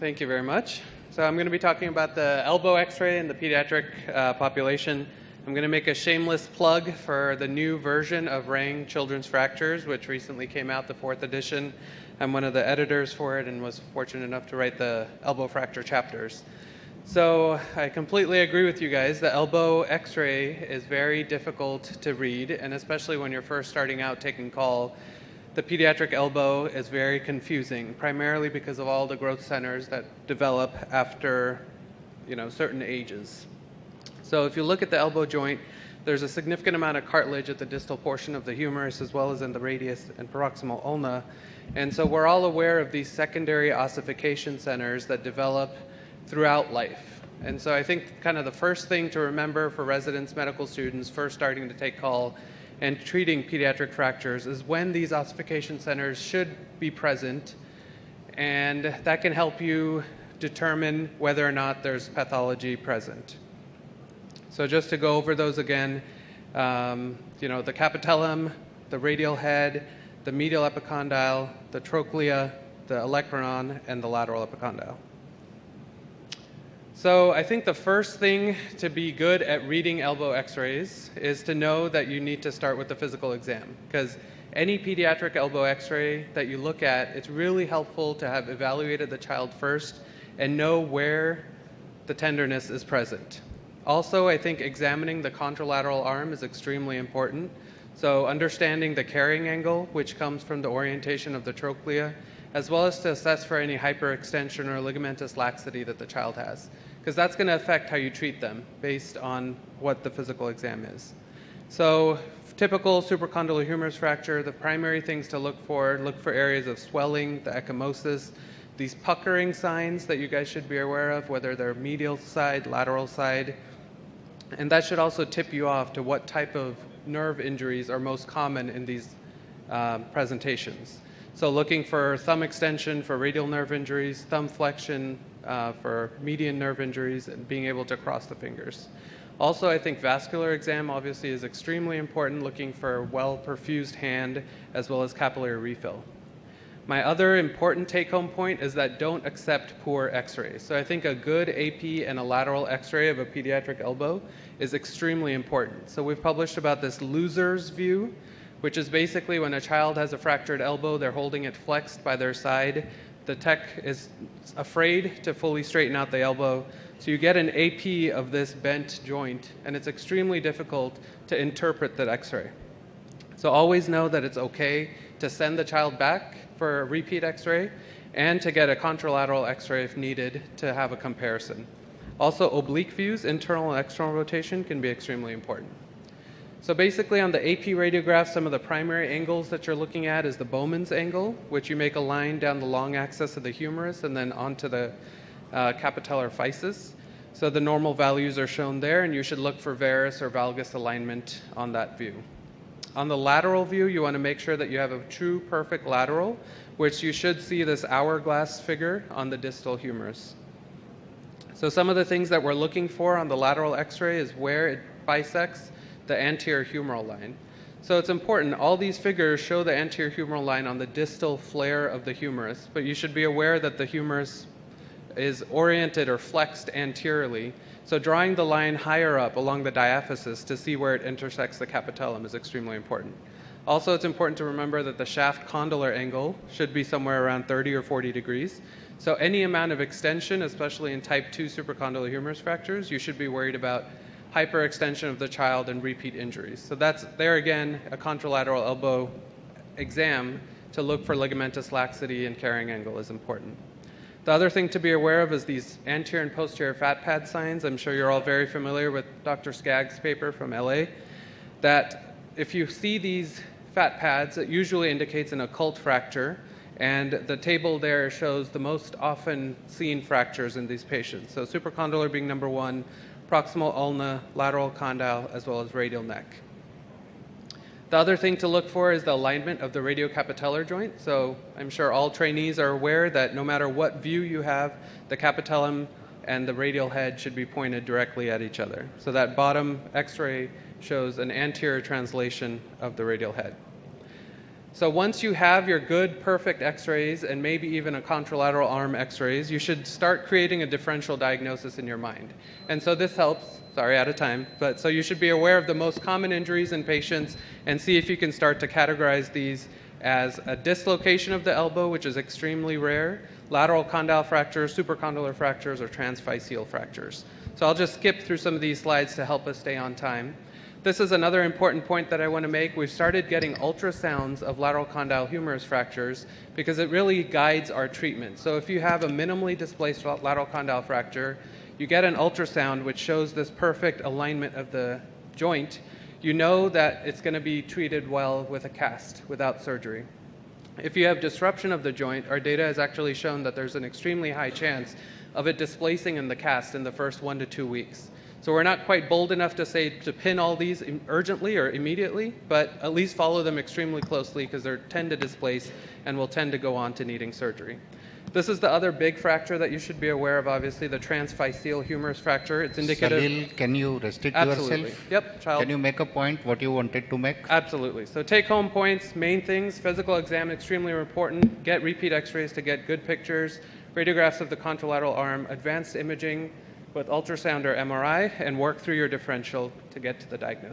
Thank you very much. So I'm going to be talking about the elbow x-ray in the pediatric population. I'm going to make a shameless plug for the new version of Rang Children's Fractures, which recently came out, the 4th edition. I'm one of the editors for it and was fortunate enough to write the elbow fracture chapters. So I completely agree with you guys. The elbow x-ray is very difficult to read, and especially when you're first starting out taking call, the pediatric elbow is very confusing, primarily because of all the growth centers that develop after, certain ages. So if you look at the elbow joint, there's a significant amount of cartilage at the distal portion of the humerus as well as in the radius and proximal ulna. And so we're all aware of these secondary ossification centers that develop throughout life. And so I think kind of the first thing to remember for residents, medical students, first starting to take call and treating pediatric fractures is when these ossification centers should be present, and that can help you determine whether or not there's pathology present. So just to go over those again, the capitellum, the radial head, the medial epicondyle, the trochlea, the olecranon, and the lateral epicondyle. So I think the first thing to be good at reading elbow x-rays is to know that you need to start with the physical exam, because any pediatric elbow x-ray that you look at, it's really helpful to have evaluated the child first and know where the tenderness is present. Also, I think examining the contralateral arm is extremely important. So understanding the carrying angle, which comes from the orientation of the trochlea, as well as to assess for any hyperextension or ligamentous laxity that the child has, because that's going to affect how you treat them based on what the physical exam is. So typical supracondylar humerus fracture, the primary things to look for areas of swelling, the ecchymosis, these puckering signs that you guys should be aware of, whether they're medial side, lateral side, and that should also tip you off to what type of nerve injuries are most common in these presentations. So looking for thumb extension for radial nerve injuries, thumb flexion for median nerve injuries, and being able to cross the fingers. Also, I think vascular exam obviously is extremely important, looking for well-perfused hand as well as capillary refill. My other important take-home point is that don't accept poor x-rays. So I think a good AP and a lateral x-ray of a pediatric elbow is extremely important. So we've published about this loser's view, which is basically when a child has a fractured elbow, they're holding it flexed by their side. The tech is afraid to fully straighten out the elbow. So you get an AP of this bent joint, and it's extremely difficult to interpret that x-ray. So always know that it's okay to send the child back for a repeat x-ray and to get a contralateral x-ray if needed to have a comparison. Also, oblique views, internal and external rotation, can be extremely important. So basically on the AP radiograph, some of the primary angles that you're looking at is the Bowman's angle, which you make a line down the long axis of the humerus and then onto the capitellar physis. So the normal values are shown there, and you should look for varus or valgus alignment on that view. On the lateral view, you want to make sure that you have a true perfect lateral, which you should see this hourglass figure on the distal humerus. So some of the things that we're looking for on the lateral x-ray is where it bisects the anterior humeral line. So it's important, all these figures show the anterior humeral line on the distal flare of the humerus, but you should be aware that the humerus is oriented or flexed anteriorly. So drawing the line higher up along the diaphysis to see where it intersects the capitellum is extremely important. Also, it's important to remember that the shaft condylar angle should be somewhere around 30 or 40 degrees. So any amount of extension, especially in type 2 supracondylar humerus fractures, you should be worried about hyperextension of the child and repeat injuries. So that's, there again, a contralateral elbow exam to look for ligamentous laxity and carrying angle is important. The other thing to be aware of is these anterior and posterior fat pad signs. I'm sure you're all very familiar with Dr. Skaggs' paper from LA, that if you see these fat pads, it usually indicates an occult fracture, and the table there shows the most often seen fractures in these patients. So supracondylar being number 1, proximal ulna, lateral condyle, as well as radial neck. The other thing to look for is the alignment of the radiocapitellar joint. So I'm sure all trainees are aware that no matter what view you have, the capitellum and the radial head should be pointed directly at each other. So that bottom x-ray shows an anterior translation of the radial head. So once you have your good, perfect x-rays and maybe even a contralateral arm x-rays, you should start creating a differential diagnosis in your mind. And so this helps, sorry, out of time, but so you should be aware of the most common injuries in patients and see if you can start to categorize these as a dislocation of the elbow, which is extremely rare, lateral condyle fractures, supracondylar fractures, or transphyseal fractures. So I'll just skip through some of these slides to help us stay on time. This is another important point that I want to make. We've started getting ultrasounds of lateral condyle humerus fractures because it really guides our treatment. So if you have a minimally displaced lateral condyle fracture, you get an ultrasound which shows this perfect alignment of the joint. You know that it's going to be treated well with a cast without surgery. If you have disruption of the joint, our data has actually shown that there's an extremely high chance of it displacing in the cast in the first 1 to 2 weeks. So we're not quite bold enough to say to pin all these urgently or immediately, but at least follow them extremely closely because they tend to displace and will tend to go on to needing surgery. This is the other big fracture that you should be aware of, obviously, the transphyseal humerus fracture. It's indicative. Salil, can you restrict Absolutely. yourself? Yep, child. Can you make a point what you wanted to make? Absolutely. So take-home points, main things, physical exam, extremely important. Get repeat x-rays to get good pictures, radiographs of the contralateral arm, advanced imaging with ultrasound or MRI, and work through your differential to get to the diagnosis.